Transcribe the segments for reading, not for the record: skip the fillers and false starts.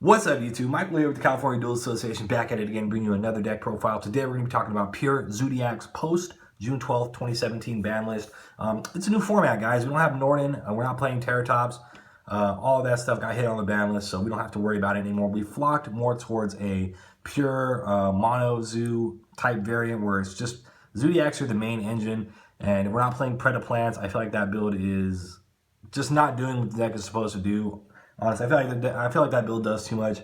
What's up, YouTube? Michael here with the California Duel Association, back at it again, bringing you another deck profile. Today we're going to be talking about pure Zoodiac's post June 12th, 2017 ban list. It's a new format, guys. We don't have Norden. We're not playing Terratops. All of that stuff got hit on the ban list, so we don't have to worry about it anymore. We flocked more towards a pure mono zoo type variant where it's just Zoodiacs are the main engine, and we're not playing Predaplants. I feel like that build is just not doing what the deck is supposed to do. Honestly, I feel like that build does too much.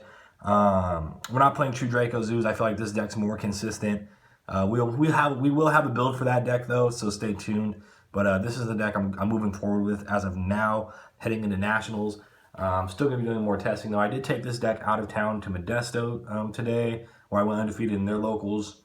We're not playing True Draco Zoos. I feel like this deck's more consistent. We will have a build for that deck though, so stay tuned. But this is the deck I'm moving forward with as of now, heading into nationals. I'm still gonna be doing more testing though. I did take this deck out of town to Modesto today, where I went undefeated in their locals.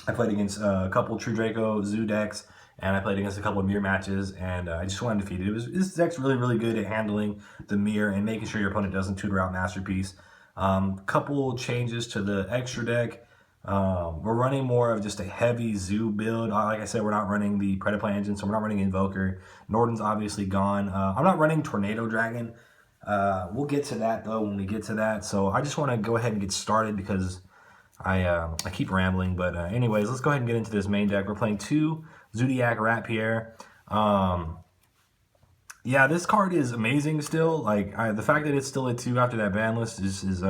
I played against a couple True Draco Zoo decks, and I played against a couple of mirror matches, and I just went undefeated. This deck's really good at handling the mirror and making sure your opponent doesn't tutor out Masterpiece. Couple changes to the extra deck. We're running more of just a heavy zoo build. Like I said, we're not running the Predaplant engine, so we're not running Invoker. Norden's obviously gone. I'm not running Tornado Dragon. We'll get to that though when we get to that. So I just want to go ahead and get started because I keep rambling. But anyways, let's go ahead and get into this main deck. We're playing two Zoodiac Rat Pierre. Yeah, this card is amazing still. Like the fact that it's still at 2 after that ban list is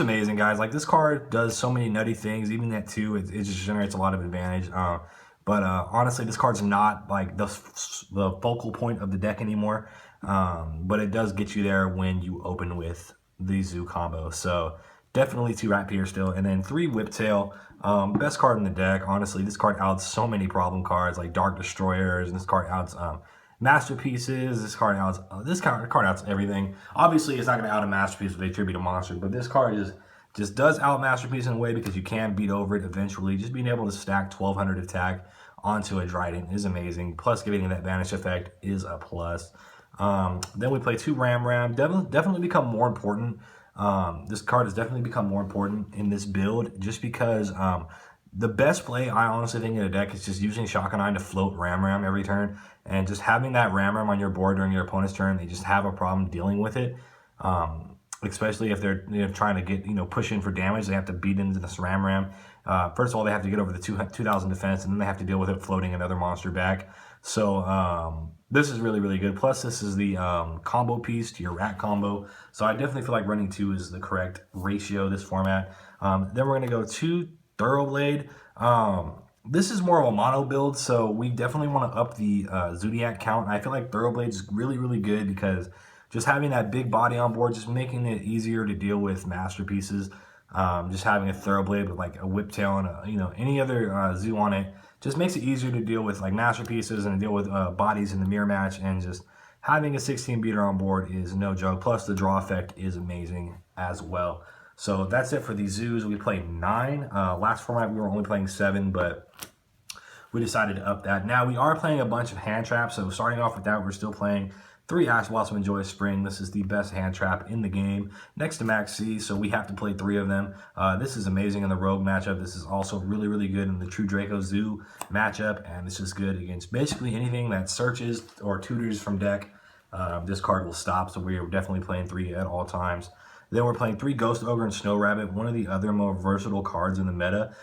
amazing, guys. Like this card does so many nutty things. Even at 2, it just generates a lot of advantage. But honestly, this card's not like the focal point of the deck anymore. But it does get you there when you open with the Zoo combo. So definitely 2 Rat Pierre still, and then 3 Whiptail. Best card in the deck. Honestly, this card outs so many problem cards like Dark Destroyers, and this card outs Masterpieces. This card outs outs everything. Obviously, it's not going to out a Masterpiece if they tribute a monster, but this card just does out Masterpiece in a way because you can beat over it eventually. Just being able to stack 1200 attack onto a Dryden is amazing. Plus, giving that Vanish effect is a plus. Then we play 2 Ram. Definitely become more important. This card has definitely become more important in this build just because the best play I honestly think in a deck is just using Shotgun to float Ram every turn, and just having that Ram on your board during your opponent's turn. They just have a problem dealing with it, especially if they're trying to get push in for damage. They have to beat into this Ram. First of all, they have to get over the 2000 defense, and then they have to deal with it floating another monster back. So this is really good. Plus, this is the combo piece to your Rat combo. So I definitely feel like running 2 is the correct ratio this format. Then we're going to go 2 Thoroughblade. This is more of a mono build, so we definitely want to up the Zoodiac count. And I feel like Thoroughblade is really good because just having that big body on board, just making it easier to deal with Masterpieces. Just having a Thoroughblade with like a Whiptail and any other zoo on it just makes it easier to deal with like Masterpieces and deal with bodies in the mirror match. And just having a 16 beater on board is no joke. Plus the draw effect is amazing as well. So that's it for the zoos. We played 9. Last format we were only playing 7, but we decided to up that. Now we are playing a bunch of hand traps. So starting off with that, we're still playing 3 Ash Blossom and Joyous Spring. This is the best hand trap in the game, next to Max C, so we have to play 3 of them. This is amazing in the Rogue matchup. This is also really good in the True Draco Zoo matchup, and this is good against basically anything that searches or tutors from deck. This card will stop, so we're definitely playing 3 at all times. Then we're playing 3 Ghost Ogre and Snow Rabbit, one of the other more versatile cards in the meta.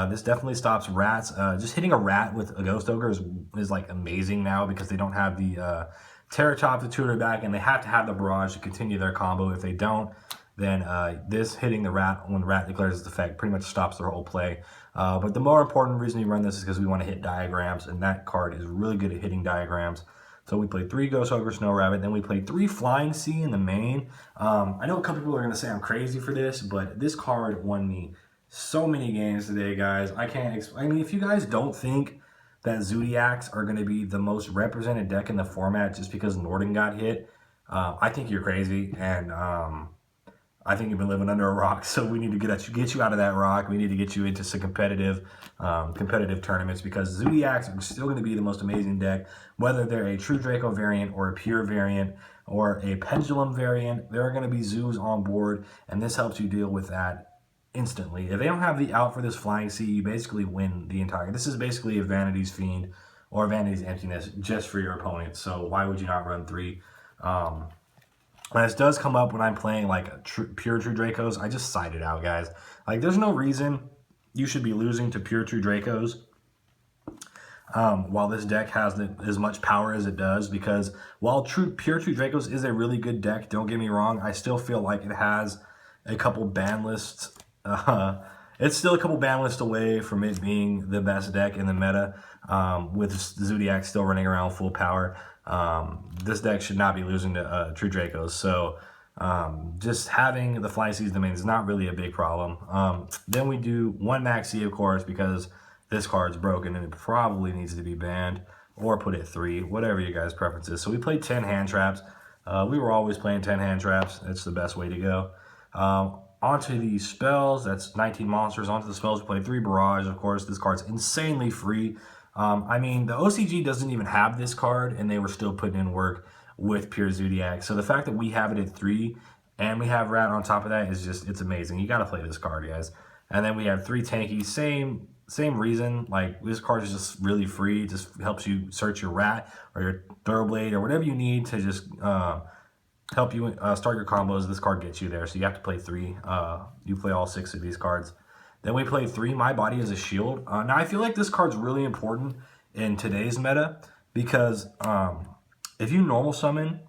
This definitely stops rats. Just hitting a rat with a Ghost Ogre is like amazing now because they don't have the Terratops to tutor back, and they have to have the Barrage to continue their combo. If they don't, then this hitting the rat when the rat declares its effect pretty much stops their whole play. But the more important reason we run this is because we want to hit diagrams, and that card is really good at hitting diagrams. So we played 3 Ghost Ogre, Snow Rabbit, then we played 3 Flying Sea in the main. I know a couple people are going to say I'm crazy for this, but this card won me so many games today, guys. I mean, if you guys don't think that Zoodiacs are going to be the most represented deck in the format just because Norden got hit, I think you're crazy, and I think you've been living under a rock. So we need to get you out of that rock. We need to get you into some competitive tournaments, because Zoodiacs are still going to be the most amazing deck, whether they're a True Draco variant or a pure variant or a Pendulum variant. There are going to be zoos on board, and this helps you deal with that instantly. If they don't have the out for this Flying Sea, you basically win the entire. This is basically a Vanity's Fiend or Vanity's Emptiness just for your opponent. So why would you not run 3? And this does come up when I'm playing like pure true Dracos. I just side it out, guys. Like, there's no reason you should be losing to pure true Dracos while this deck has as much power as it does, because while pure true Dracos is a really good deck, don't get me wrong, I still feel like it has a couple ban lists. It's still a couple ban lists away from it being the best deck in the meta, with Zoodiac still running around full power. This deck should not be losing to true Dracos. So just having the Flying Seas domain is not really a big problem. Then we do one Maxi, of course, because this card's broken and it probably needs to be banned, or put it 3, whatever your guys' preference is. So we played 10 hand traps. We were always playing 10 hand traps. That's the best way to go. Onto the spells, that's 19 monsters. Onto the spells, we played 3 barrage. Of course, this card's insanely free. I mean, the OCG doesn't even have this card, and they were still putting in work with pure Zoodiac. So the fact that we have it at 3 and we have Rat on top of that is just, it's amazing. You got to play this card, guys. And then we have 3 tanky, same reason. Like, this card is just really free. It just helps you search your Rat or your Thoroughblade or whatever you need to just help you start your combos. This card gets you there, so you have to play 3. You play all 6 of these cards. Then we play 3 My Body as a Shield. Now, I feel like this card's really important in today's meta, because if you normal summon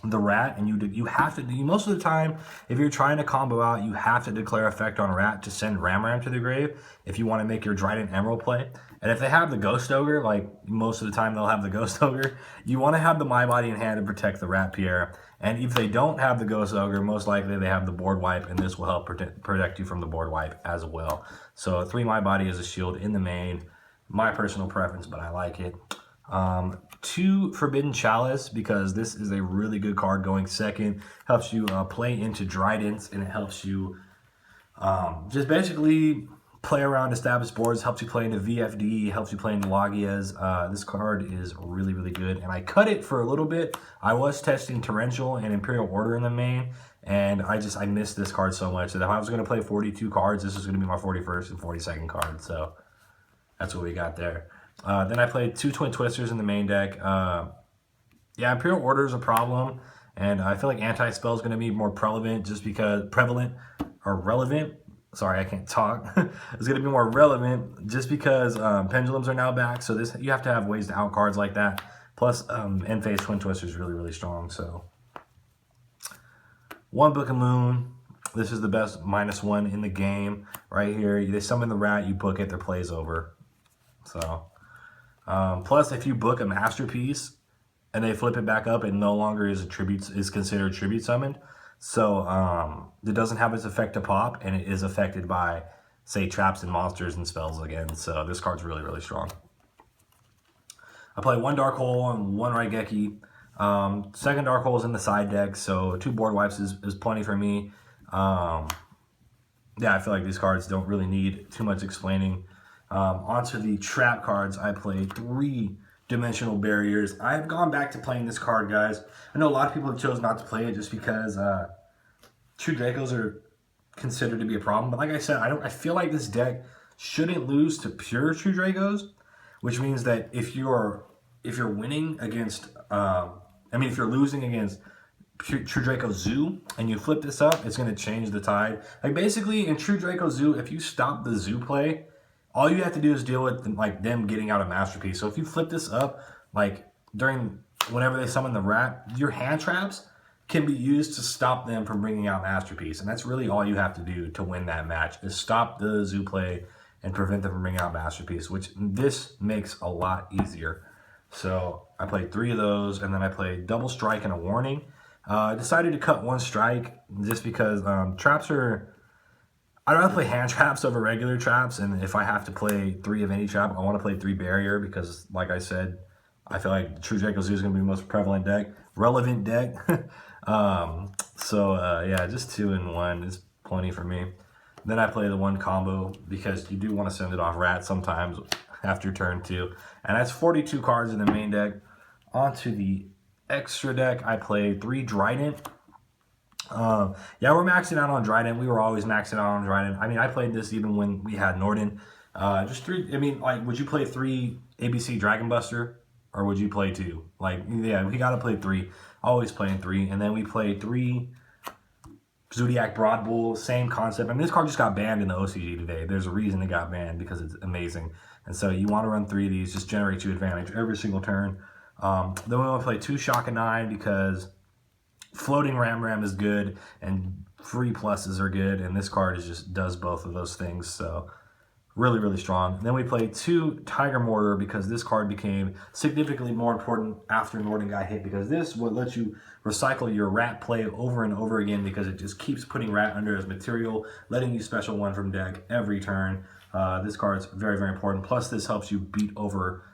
the Rat, and you have to, most of the time, if you're trying to combo out, you have to declare effect on Rat to send Ram to the grave if you want to make your Trident Emerald play. And if they have the Ghost Ogre, like most of the time they'll have the Ghost Ogre, you want to have the My Body in hand to protect the Rat Pierre. And if they don't have the Ghost Ogre, most likely they have the Board Wipe, and this will help protect you from the Board Wipe as well. So 3 My Body as a shield in the main. My personal preference, but I like it. 2 Forbidden Chalice, because this is a really good card going second. Helps you play into Tridents, and it helps you just basically play around established boards. Helps you play into VFD, helps you play into Logias. This card is really, really good, and I cut it for a little bit. I was testing Torrential and Imperial Order in the main, and I missed this card so much that if I was going to play 42 cards, this was going to be my 41st and 42nd card. So that's what we got there. Then I played 2 Twin Twisters in the main deck. Yeah, Imperial Order is a problem, and I feel like anti-spell is going to be more relevant Sorry, I can't talk. It's going to be more relevant just because pendulums are now back. So you have to have ways to out cards like that. Plus, end phase Twin Twister is really, really strong. So 1 Book of Moon. This is the best -1 in the game right here. They summon the Rat, you book it, their play's over. So. Plus, if you book a Masterpiece and they flip it back up, it no longer is considered tribute summoned. So it doesn't have its effect to pop, and it is affected by, say, traps and monsters and spells again. So this card's really, really strong. I play 1 Dark Hole and 1 Raigeki. Second Dark Hole is in the side deck, so 2 Board Wipes is plenty for me. Yeah, I feel like these cards don't really need too much explaining. Onto the trap cards, I play 3 Dimensional Barriers. I've gone back to playing this card, guys. I know a lot of people have chosen not to play it just because True Dracos are considered to be a problem. But like I said, I feel like this deck shouldn't lose to pure True Dracos, which means that if you're winning against, if you're losing against True Draco Zoo and you flip this up, it's going to change the tide. Like, basically in True Draco Zoo, if you stop the Zoo play, all you have to do is deal with them getting out a Masterpiece. So if you flip this up, whenever they summon the Rat, your hand traps can be used to stop them from bringing out Masterpiece. And that's really all you have to do to win that match, is stop the Zoo play and prevent them from bringing out Masterpiece, which this makes a lot easier. So I played 3 of those, and then I played Double Strike and a Warning. I decided to cut 1 strike just because traps are... I'd rather play hand traps over regular traps, and if I have to play 3 of any trap, I want to play 3 barrier because, like I said, I feel like True Draco Zoo is going to be the most relevant deck. Yeah, just 2 and 1 is plenty for me. Then I play the 1 combo because you do want to send it off Rat sometimes after turn 2. And that's 42 cards in the main deck. Onto the extra deck, I played 3 Trident. Yeah, we're maxing out on Trident. We were always maxing out on Trident. I mean, I played this even when we had Norden. Just 3. I mean, would you play 3 ABC Dragon Buster? or would you play 2? Like, yeah, we got to play 3. Always playing 3. And then we played 3 Zoodiac Broad Bull, same concept. I mean, this card just got banned in the OCG today. There's a reason it got banned because it's amazing. And so you want to run 3 of these, just generate you advantage every single turn. Then we want to play 2 Shock and 9 because floating Ram is good and free pluses are good. And this card just does both of those things. So really, really strong. And then we played 2 Tiger Mortar because this card became significantly more important after Norden got hit, because this would let you recycle your rat play over and over again because it just keeps putting rat under as material, letting you special 1 from deck every turn. This card's very, very important. Plus, this helps you beat over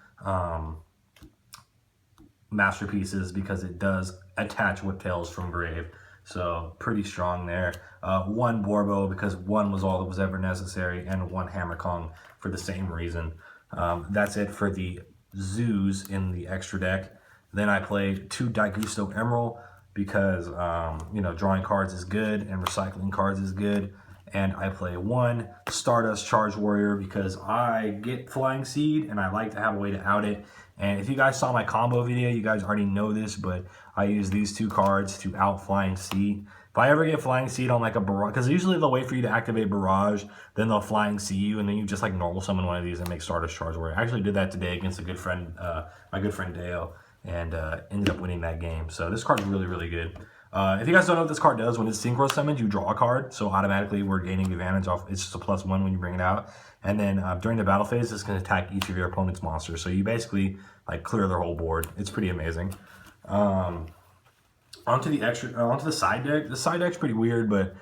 masterpieces because it does attach Whiptails from grave. So pretty strong there. 1 Borbo because 1 was all that was ever necessary, and 1 Hammer Kong for the same reason. That's it for the zoos in the extra deck. Then I played 2 Daigusto Emerald because, you know, drawing cards is good and recycling cards is good. And I play 1 Stardust Charge Warrior because I get Flying Seed and I like to have a way to out it. And if you guys saw my combo video, you guys already know this, but I use these 2 cards to out Flying Seed. If I ever get Flying Seed on like a Barrage, because usually they'll wait for you to activate Barrage, then they'll Flying Seed you, and then you just like normal summon one of these and make Stardust Charge Warrior. I actually did that today against a good friend, my good friend Dale, and ended up winning that game. So this card's really, really good. If you guys don't know what this card does, when it's synchro summoned, you draw a card, so automatically we're gaining advantage off. It's just a +1 when you bring it out, and then during the battle phase, it's going to attack each of your opponent's monsters. So you basically like clear their whole board. It's pretty amazing. Onto the side deck. The side deck's pretty weird, but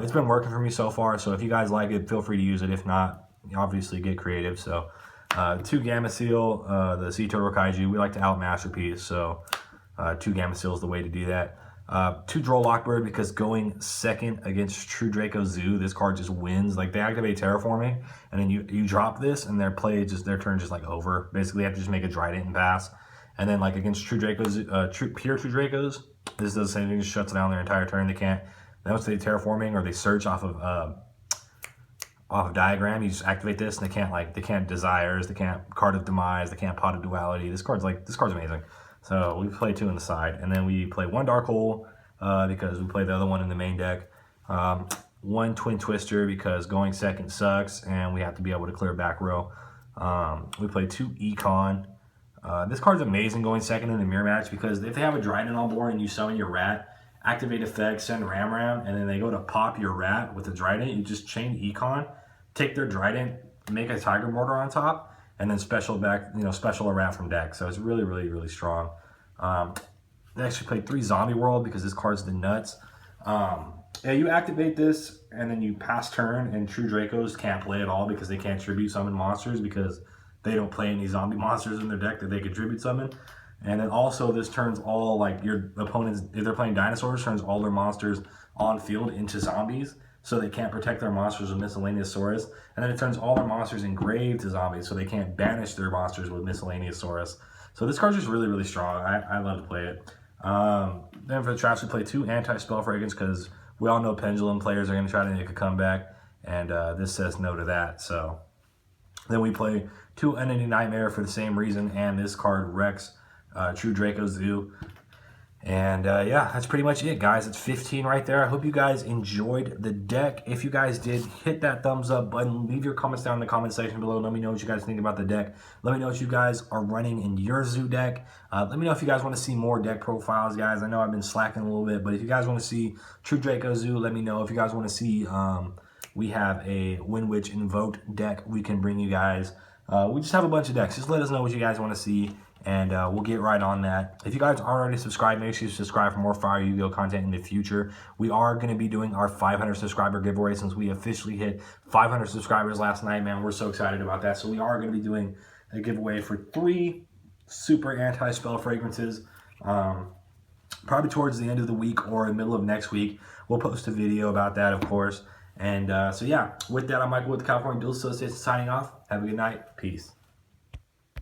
it's been working for me so far. So if you guys like it, feel free to use it. If not, obviously get creative. So 2 Gamma Seal, the Sea Turtle Kaiju. We like to out Masterpiece, so 2 Gamma Seal is the way to do that. 2 Droll Lockbird because going second against True Draco Zoo, this card just wins. Like, they activate Terraforming, and then you drop this, and their turn just like over. Basically, you have to just make a Trident and pass. And then like against True Dracos, pure True Dracos, this does the same thing. Just shuts down their entire turn. They can't. Once they Terraforming or they search off of Diagram, you just activate this, and they can't Desires, they can't Card of Demise, they can't Pot of Duality. This card's amazing. So we play 2 on the side, and then we play 1 Dark Hole because we play the other one in the main deck. 1 Twin Twister because going second sucks, and we have to be able to clear back row. We play 2 Econ. This card's amazing going second in the mirror match because if they have a Dryden on board and you summon your rat, activate effect, send Ram, and then they go to pop your rat with a Dryden, you just chain Econ, take their Dryden, make a Tiger Mortar on top, and then special a rat from deck. So it's really, really, really strong. Next, we played 3 Zombie World because this card's the nuts. Yeah, you activate this, and then you pass turn, and True Dracos can't play at all because they can't tribute summon monsters because they don't play any zombie monsters in their deck that they can tribute summon. And then also this turns all, like, your opponents, if they're playing dinosaurs, turns all their monsters on field into zombies, so they can't protect their monsters with Miscellaneous Saurus. And then it turns all their monsters in grave to zombies, so they can't banish their monsters with Miscellaneous Saurus. So this card's just really, really strong. I love to play it. Then for the traps, we play 2 Anti-Spell Fragrance because we all know Pendulum players are going to try to make a comeback, and this says no to that. So then we play 2 Unending Nightmare for the same reason, and this card wrecks True Draco Zoo. And yeah, that's pretty much it, guys. It's 15 right there. I hope you guys enjoyed the deck. If you guys did, hit that thumbs up button. Leave your comments down in the comment section below. Let me know what you guys think about the deck. Let me know what you guys are running in your zoo deck. Let me know if you guys want to see more deck profiles, guys. I know I've been slacking a little bit, but if you guys want to see True Draco Zoo, let me know. If you guys want to see, we have a Windwitch Invoked deck we can bring you guys. We just have a bunch of decks. Just let us know what you guys want to see, and we'll get right on that. If you guys aren't already subscribed, make sure you subscribe for more Fire Yu-Gi-Oh content in the future. We are going to be doing our 500 subscriber giveaway since we officially hit 500 subscribers last night, man. We're so excited about that. So we are going to be doing a giveaway for 3 super anti-spell fragrances. Probably towards the end of the week or in the middle of next week. We'll post a video about that, of course. And so yeah, with that, I'm Michael with the California Dual Association signing off. Have a good night. Peace.